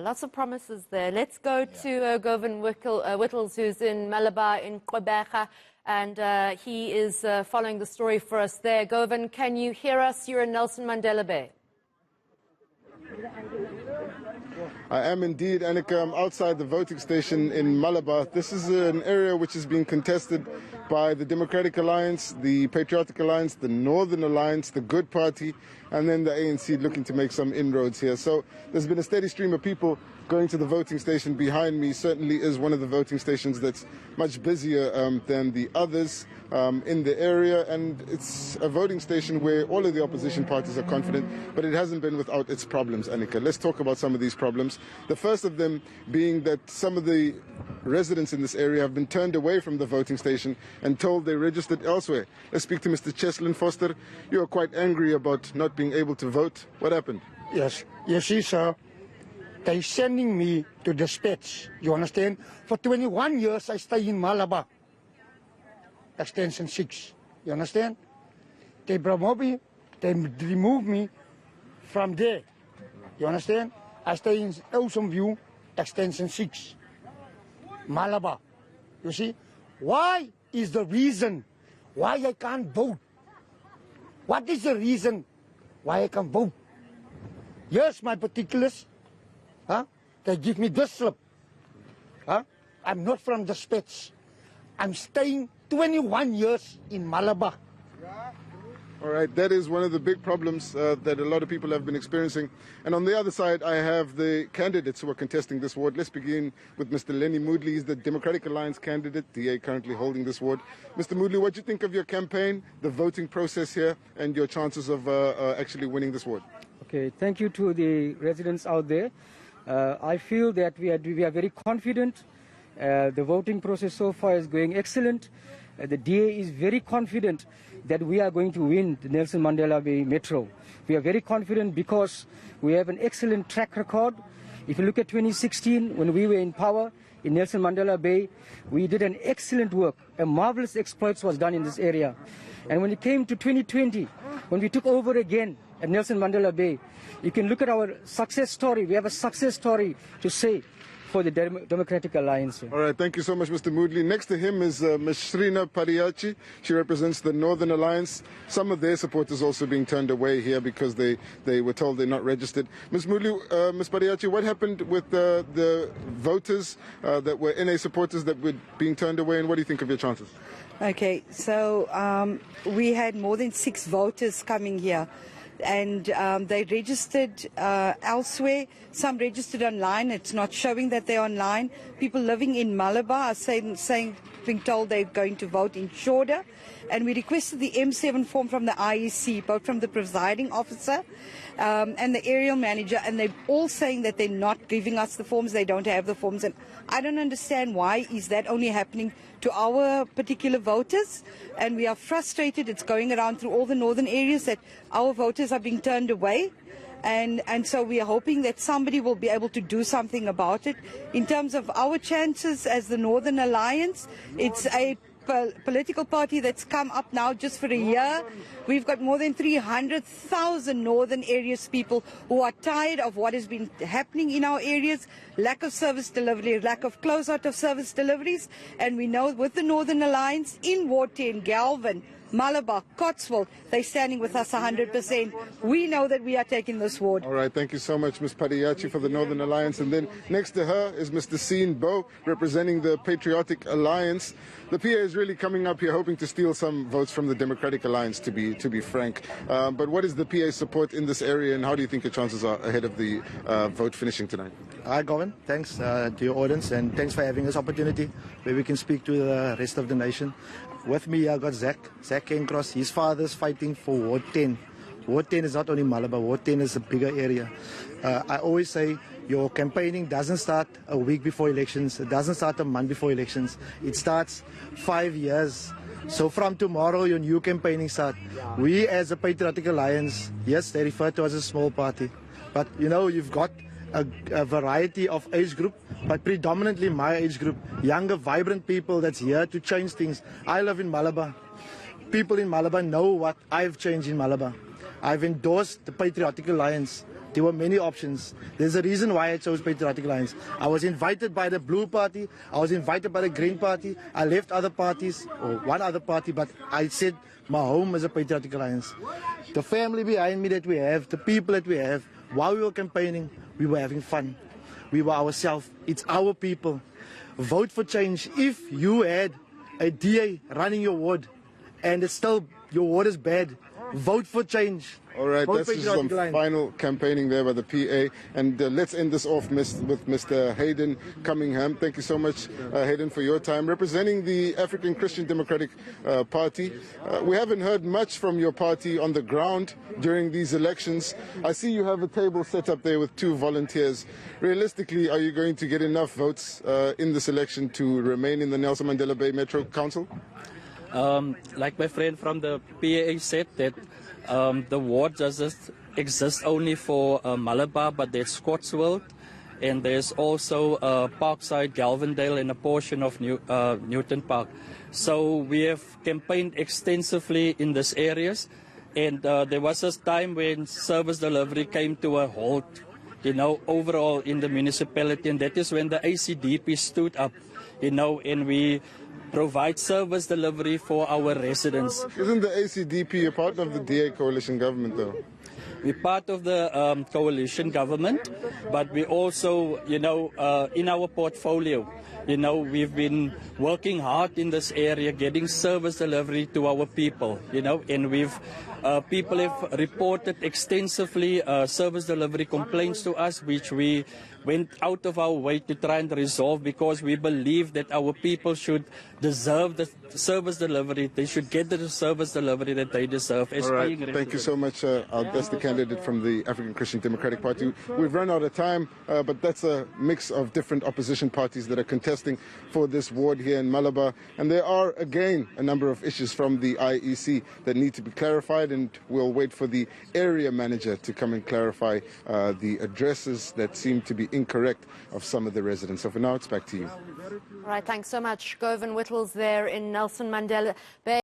Lots of promises there. Let's go to Govan Whittles, who's in Malabar in Gqeberha, and he is following the story for us there. Govan, can you hear us? You're in Nelson Mandela Bay. I am indeed, eNCA. I'm outside the voting station in Malabar. This is an area which is being contested by the Democratic Alliance, the Patriotic Alliance, the Northern Alliance, the Good Party, and then the ANC looking to make some inroads here. So there's been a steady stream of people going to the voting station behind me. Certainly is one of the voting stations that's much busier than the others in the area, and it's a voting station where all of the opposition parties are confident, but it hasn't been without its problems, eNCA. Let's talk about some of these problems. The first of them being that some of the residents in this area have been turned away from the voting station and told they're registered elsewhere. Let's speak to Mr. Cheslin Foster. You are quite angry about not being able to vote. What happened? Yes, you see, sir, they're sending me to the States, you understand? For 21 years I stay in Malabar, extension 6, you understand? They remove me from there, you understand? I stay in Ocean View, extension 6, Malabar, you see? Why is the reason why I can't vote? What is the reason why I can't vote? Here's my particulars. They give me this slip. I'm not from the States. I'm staying 21 years in Malabar. All right, that is one of the big problems that a lot of people have been experiencing. And on the other side, I have the candidates who are contesting this ward. Let's begin with Mr. Lenny Moodley. He's the Democratic Alliance candidate, DA currently holding this ward. Mr. Moodley, what do you think of your campaign, the voting process here, and your chances of actually winning this ward? Okay, thank you to the residents out there. I feel that we are very confident. The voting process so far is going excellent. The DA is very confident that we are going to win the Nelson Mandela Bay Metro. We are very confident because we have an excellent track record. If you look at 2016, when we were in power in Nelson Mandela Bay, we did an excellent work. A marvelous exploits was done in this area. And when it came to 2020, when we took over again at Nelson Mandela Bay, you can look at our success story. We have a success story to say for the Democratic Alliance. All right, thank you so much, Mr. Moodley. Next to him is Ms. Shrina Pariachi. She represents the Northern Alliance. Some of their supporters also being turned away here because they were told they're not registered. Ms. Moodley, Ms. Pariachi, what happened with the voters that were NA supporters that were being turned away, and what do you think of your chances? Okay, so we had more than 6 voters coming here. And they registered elsewhere. Some registered online. It's not showing that they're online. People living in Malabar are being told they're going to vote in Shorter. And we requested the M7 form from the IEC, both from the presiding officer and the aerial manager, and they're all saying that they're not giving us the forms, they don't have the forms. And I don't understand why is that only happening to our particular voters, and we are frustrated. It's going around through all the northern areas that our voters are being turned away. And so we are hoping that somebody will be able to do something about it. In terms of our chances as the Northern Alliance, it's a political party that's come up now just for a year. We've got more than 300,000 northern areas people who are tired of what has been happening in our areas, lack of service delivery, lack of closeout of service deliveries, and we know with the Northern Alliance in Ward 10, Galvin, Malabar, Cotswold, they're standing with us 100%. We know that we are taking this ward. All right, thank you so much, Ms. Pariachi, for the Northern Alliance. And then next to her is Mr. Seen Bo, representing the Patriotic Alliance. The PA is really coming up here hoping to steal some votes from the Democratic Alliance, to be frank. But what is the PA support in this area, and how do you think your chances are ahead of the vote finishing tonight? Hi, Govan. Thanks to your audience, and thanks for having this opportunity where we can speak to the rest of the nation. With me, I got Zach. Zach came across. His father's fighting for Ward 10. Ward 10 is not only Malabar. Ward 10 is a bigger area. I always say your campaigning doesn't start a week before elections. It doesn't start a month before elections. It starts 5 years. So from tomorrow, your new campaigning starts. We as a Patriotic Alliance, yes, they refer to us as a small party. But, you know, you've got a variety of age group, but predominantly my age group, younger, vibrant people that's here to change things. I live in Malabar. People in Malabar know what I've changed in Malabar. I've endorsed the Patriotic Alliance There were many options. There's a reason why I chose Patriotic Alliance. I was invited by the Blue Party. I was invited by the Green Party. I left other parties, or one other party, but I said my home is a Patriotic Alliance. The family behind me that we have, the people that we have, while we were campaigning, we were having fun. We were ourselves. It's our people. Vote for change. If you had a DA running your ward and it's still your ward is bad, vote for change. All right, Vote that's just some final campaigning there by the PA. And let's end this off with Mr. Hayden Cunningham. Thank you so much, Hayden, for your time. Representing the African Christian Democratic Party. We haven't heard much from your party on the ground during these elections. I see you have a table set up there with 2 volunteers. Realistically, are you going to get enough votes in this election to remain in the Nelson Mandela Bay Metro Council? Like my friend from the PA said, that the ward doesn't exist only for Malabar, but there's Scotswold, and there's also Parkside, Galvandale, and a portion of Newton Park. So we have campaigned extensively in these areas, and there was a time when service delivery came to a halt, overall in the municipality, and that is when the ACDP stood up, and we provide service delivery for our residents. Isn't the ACDP a part of the DA coalition government, though? We're part of the coalition government, but we also, in our portfolio, we've been working hard in this area, getting service delivery to our people, and people have reported extensively service delivery complaints to us, which we went out of our way to try and resolve, because we believe that our people should deserve the service delivery. They should get the service delivery that they deserve. All right. Thank you so much. That's the candidate from the African Christian Democratic Party. We've run out of time, but that's a mix of different opposition parties that are contesting for this ward here in Malabar. And there are, again, a number of issues from the IEC that need to be clarified, and we'll wait for the area manager to come and clarify the addresses that seem to be incorrect of some of the residents. So for now, it's back to you. All right, thanks so much. Govan Whittles there in Nelson Mandela Bay.